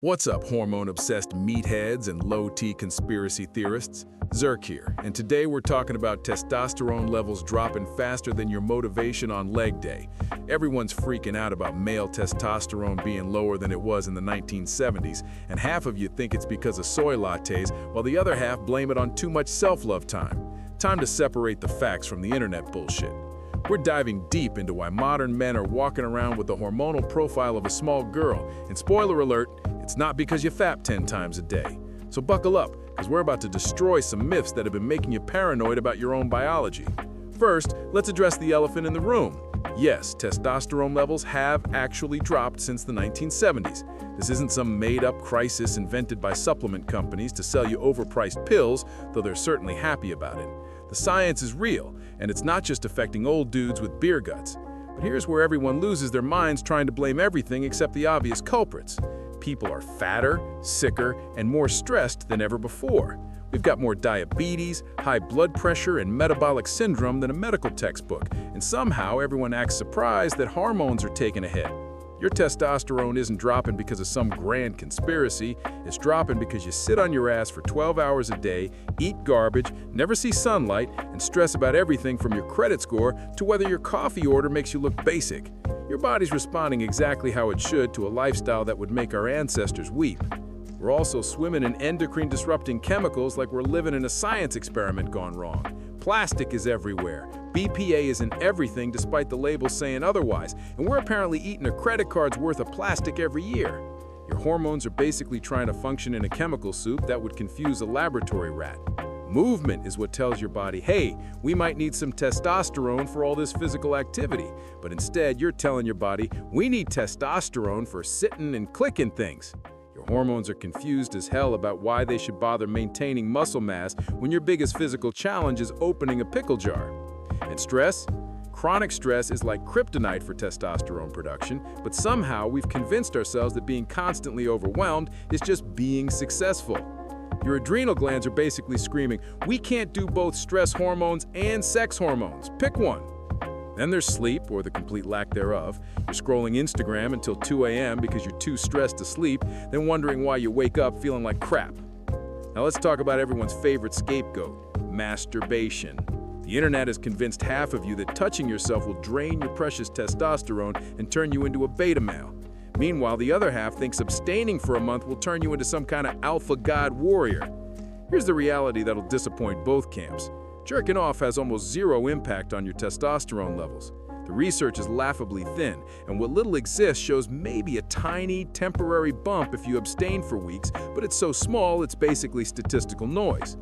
What's up, hormone-obsessed meatheads and low-T conspiracy theorists? Zerk here, and today we're talking about testosterone levels dropping faster than your motivation on leg day. Everyone's freaking out about male testosterone being lower than it was in the 1970s, and half of you think it's because of soy lattes, while the other half blame it on too much self-love time. Time to separate the facts from the internet bullshit. We're diving deep into why modern men are walking around with the hormonal profile of a small girl, and spoiler alert, it's not because you fap 10 times a day. So buckle up, because we're about to destroy some myths that have been making you paranoid about your own biology. First, let's address the elephant in the room. Yes, testosterone levels have actually dropped since the 1970s. This isn't some made-up crisis invented by supplement companies to sell you overpriced pills, though they're certainly happy about it. The science is real, and it's not just affecting old dudes with beer guts. But here's where everyone loses their minds trying to blame everything except the obvious culprits. People are fatter, sicker, and more stressed than ever before. We've got more diabetes, high blood pressure, and metabolic syndrome than a medical textbook, and somehow everyone acts surprised that hormones are taking a hit. Your testosterone isn't dropping because of some grand conspiracy. It's dropping because you sit on your ass for 12 hours a day, eat garbage, never see sunlight, and stress about everything from your credit score to whether your coffee order makes you look basic. Your body's responding exactly how it should to a lifestyle that would make our ancestors weep. We're also swimming in endocrine-disrupting chemicals like we're living in a science experiment gone wrong. Plastic is everywhere. BPA is in everything despite the labels saying otherwise, and we're apparently eating a credit card's worth of plastic every year. Your hormones are basically trying to function in a chemical soup that would confuse a laboratory rat. Movement is what tells your body, hey, we might need some testosterone for all this physical activity, but instead you're telling your body, we need testosterone for sitting and clicking things. Your hormones are confused as hell about why they should bother maintaining muscle mass when your biggest physical challenge is opening a pickle jar. And stress? Chronic stress is like kryptonite for testosterone production, but somehow we've convinced ourselves that being constantly overwhelmed is just being successful. Your adrenal glands are basically screaming, we can't do both stress hormones and sex hormones. Pick one. Then there's sleep, or the complete lack thereof. You're scrolling Instagram until 2 a.m. because you're too stressed to sleep, then wondering why you wake up feeling like crap. Now let's talk about everyone's favorite scapegoat, masturbation. The internet has convinced half of you that touching yourself will drain your precious testosterone and turn you into a beta male. Meanwhile, the other half thinks abstaining for a month will turn you into some kind of alpha god warrior. Here's the reality that'll disappoint both camps. Jerking off has almost zero impact on your testosterone levels. The research is laughably thin, and what little exists shows maybe a tiny, temporary bump if you abstain for weeks, but it's so small it's basically statistical noise.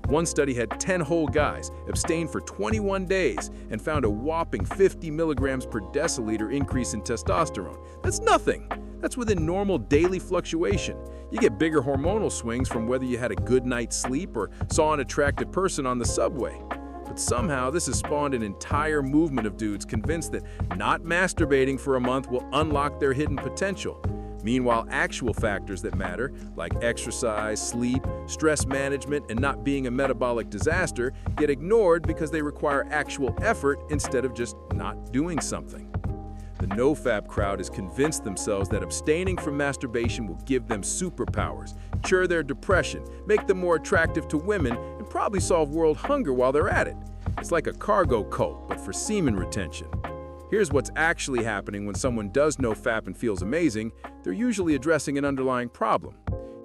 One study had 10 whole guys abstain for 21 days and found a whopping 50 milligrams per deciliter increase in testosterone. That's nothing. That's within normal daily fluctuation. You get bigger hormonal swings from whether you had a good night's sleep or saw an attractive person on the subway. But somehow this has spawned an entire movement of dudes convinced that not masturbating for a month will unlock their hidden potential. Meanwhile, actual factors that matter, like exercise, sleep, stress management, and not being a metabolic disaster, get ignored because they require actual effort instead of just not doing something. The no-fap crowd has convinced themselves that abstaining from masturbation will give them superpowers, cure their depression, make them more attractive to women, and probably solve world hunger while they're at it. It's like a cargo cult, but for semen retention. Here's what's actually happening when someone does no-fap and feels amazing. They're usually addressing an underlying problem.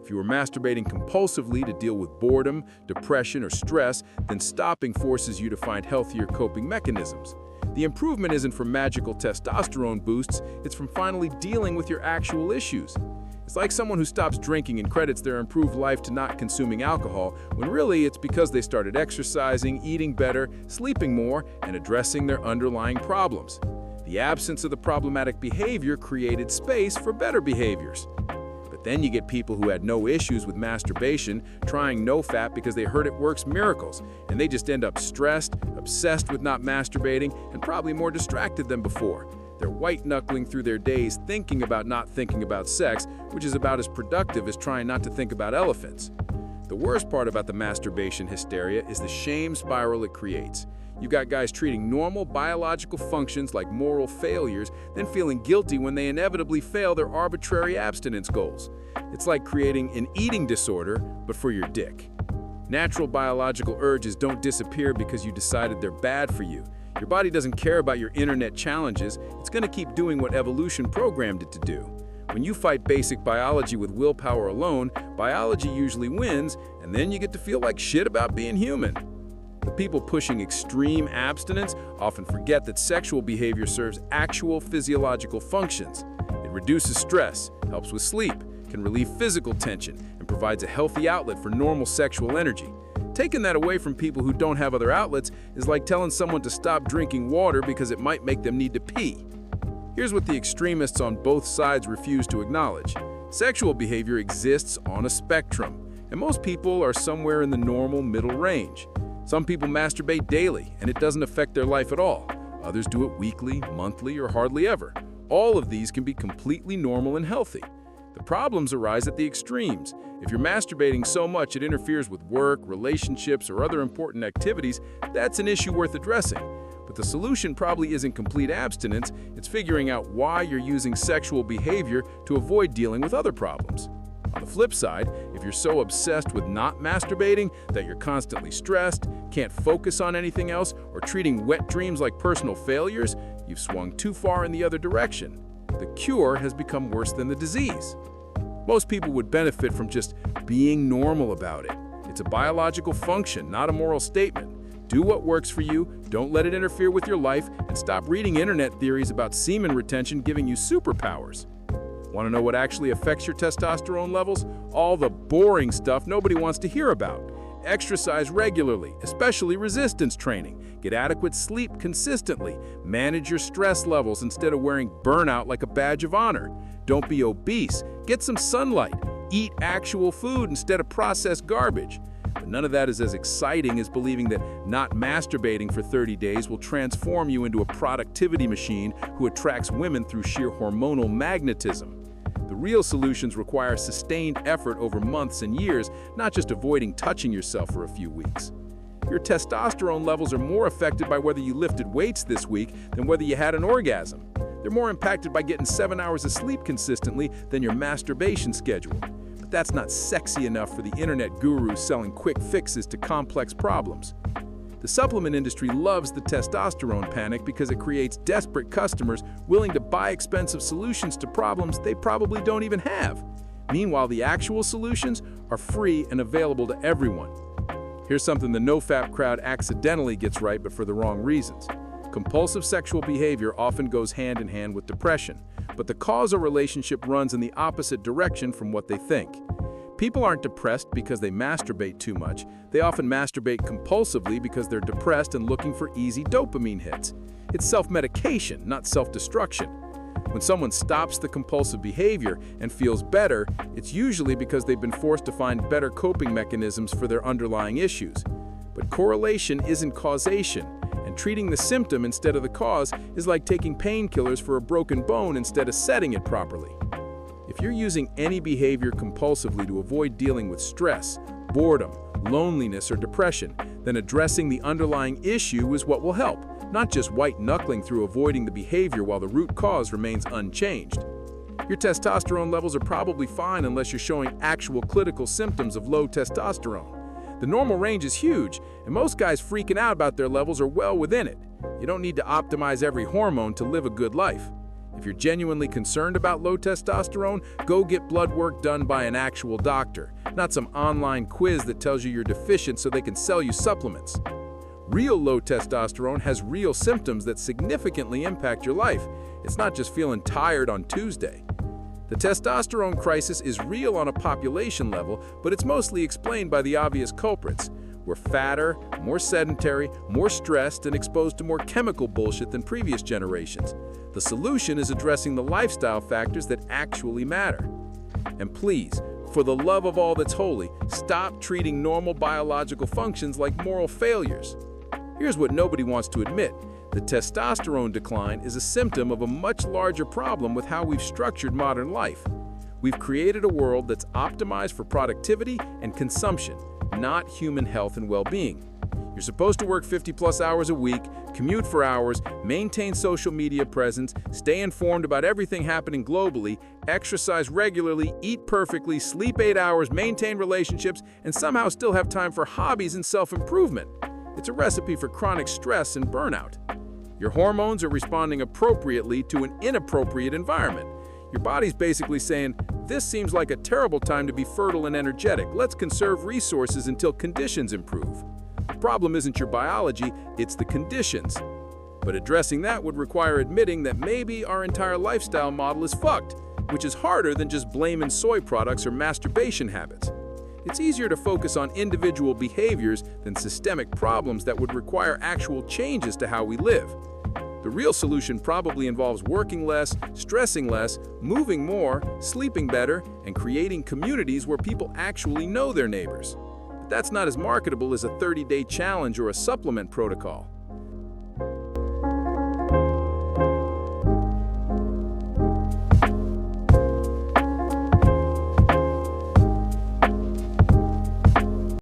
If you were masturbating compulsively to deal with boredom, depression, or stress, then stopping forces you to find healthier coping mechanisms. The improvement isn't from magical testosterone boosts, it's from finally dealing with your actual issues. It's like someone who stops drinking and credits their improved life to not consuming alcohol, when really it's because they started exercising, eating better, sleeping more, and addressing their underlying problems. The absence of the problematic behavior created space for better behaviors. But then you get people who had no issues with masturbation trying no-fap because they heard it works miracles, and they just end up stressed, obsessed with not masturbating, and probably more distracted than before. They're white-knuckling through their days thinking about not thinking about sex, which is about as productive as trying not to think about elephants. The worst part about the masturbation hysteria is the shame spiral it creates. You've got guys treating normal biological functions like moral failures, then feeling guilty when they inevitably fail their arbitrary abstinence goals. It's like creating an eating disorder, but for your dick. Natural biological urges don't disappear because you decided they're bad for you. Your body doesn't care about your internet challenges. It's going to keep doing what evolution programmed it to do. When you fight basic biology with willpower alone, biology usually wins, and then you get to feel like shit about being human. The people pushing extreme abstinence often forget that sexual behavior serves actual physiological functions. It reduces stress, helps with sleep, can relieve physical tension, and provides a healthy outlet for normal sexual energy. Taking that away from people who don't have other outlets is like telling someone to stop drinking water because it might make them need to pee. Here's what the extremists on both sides refuse to acknowledge. Sexual behavior exists on a spectrum, and most people are somewhere in the normal middle range. Some people masturbate daily, and it doesn't affect their life at all. Others do it weekly, monthly, or hardly ever. All of these can be completely normal and healthy. The problems arise at the extremes. If you're masturbating so much it interferes with work, relationships, or other important activities, that's an issue worth addressing. But the solution probably isn't complete abstinence, it's figuring out why you're using sexual behavior to avoid dealing with other problems. On the flip side, if you're so obsessed with not masturbating that you're constantly stressed, can't focus on anything else, or treating wet dreams like personal failures, you've swung too far in the other direction. The cure has become worse than the disease. Most people would benefit from just being normal about it. It's a biological function, not a moral statement. Do what works for you, don't let it interfere with your life, and stop reading internet theories about semen retention giving you superpowers. Want to know what actually affects your testosterone levels? All the boring stuff nobody wants to hear about. Exercise regularly, especially resistance training. Get adequate sleep consistently. Manage your stress levels instead of wearing burnout like a badge of honor. Don't be obese. Get some sunlight. Eat actual food instead of processed garbage. But none of that is as exciting as believing that not masturbating for 30 days will transform you into a productivity machine who attracts women through sheer hormonal magnetism. The real solutions require sustained effort over months and years, not just avoiding touching yourself for a few weeks. Your testosterone levels are more affected by whether you lifted weights this week than whether you had an orgasm. They're more impacted by getting 7 hours of sleep consistently than your masturbation schedule. But that's not sexy enough for the internet gurus selling quick fixes to complex problems. The supplement industry loves the testosterone panic because it creates desperate customers willing to buy expensive solutions to problems they probably don't even have. Meanwhile, the actual solutions are free and available to everyone. Here's something the nofap crowd accidentally gets right, but for the wrong reasons. Compulsive sexual behavior often goes hand in hand with depression, but the causal relationship runs in the opposite direction from what they think. People aren't depressed because they masturbate too much. They often masturbate compulsively because they're depressed and looking for easy dopamine hits. It's self-medication, not self-destruction. When someone stops the compulsive behavior and feels better, it's usually because they've been forced to find better coping mechanisms for their underlying issues. But correlation isn't causation, and treating the symptom instead of the cause is like taking painkillers for a broken bone instead of setting it properly. If you're using any behavior compulsively to avoid dealing with stress, boredom, loneliness, or depression, then addressing the underlying issue is what will help, not just white-knuckling through avoiding the behavior while the root cause remains unchanged. Your testosterone levels are probably fine unless you're showing actual clinical symptoms of low testosterone. The normal range is huge, and most guys freaking out about their levels are well within it. You don't need to optimize every hormone to live a good life. If you're genuinely concerned about low testosterone, go get blood work done by an actual doctor, not some online quiz that tells you you're deficient so they can sell you supplements. Real low testosterone has real symptoms that significantly impact your life. It's not just feeling tired on Tuesday. The testosterone crisis is real on a population level, but it's mostly explained by the obvious culprits. We're fatter, more sedentary, more stressed, and exposed to more chemical bullshit than previous generations. The solution is addressing the lifestyle factors that actually matter. And please, for the love of all that's holy, stop treating normal biological functions like moral failures. Here's what nobody wants to admit. The testosterone decline is a symptom of a much larger problem with how we've structured modern life. We've created a world that's optimized for productivity and consumption, not human health and well-being. You're You're supposed to work 50+ hours a week, commute for hours, maintain social media presence, stay informed about everything happening globally, exercise regularly, eat perfectly, sleep 8 hours, maintain relationships, and somehow still have time for hobbies and self-improvement. It's a recipe for chronic stress and burnout. Your hormones are responding appropriately to an inappropriate environment. Your body's basically saying, this seems like a terrible time to be fertile and energetic. Let's conserve resources until conditions improve. The problem isn't your biology, it's the conditions. But addressing that would require admitting that maybe our entire lifestyle model is fucked, which is harder than just blaming soy products or masturbation habits. It's easier to focus on individual behaviors than systemic problems that would require actual changes to how we live. The real solution probably involves working less, stressing less, moving more, sleeping better, and creating communities where people actually know their neighbors. But that's not as marketable as a 30-day challenge or a supplement protocol.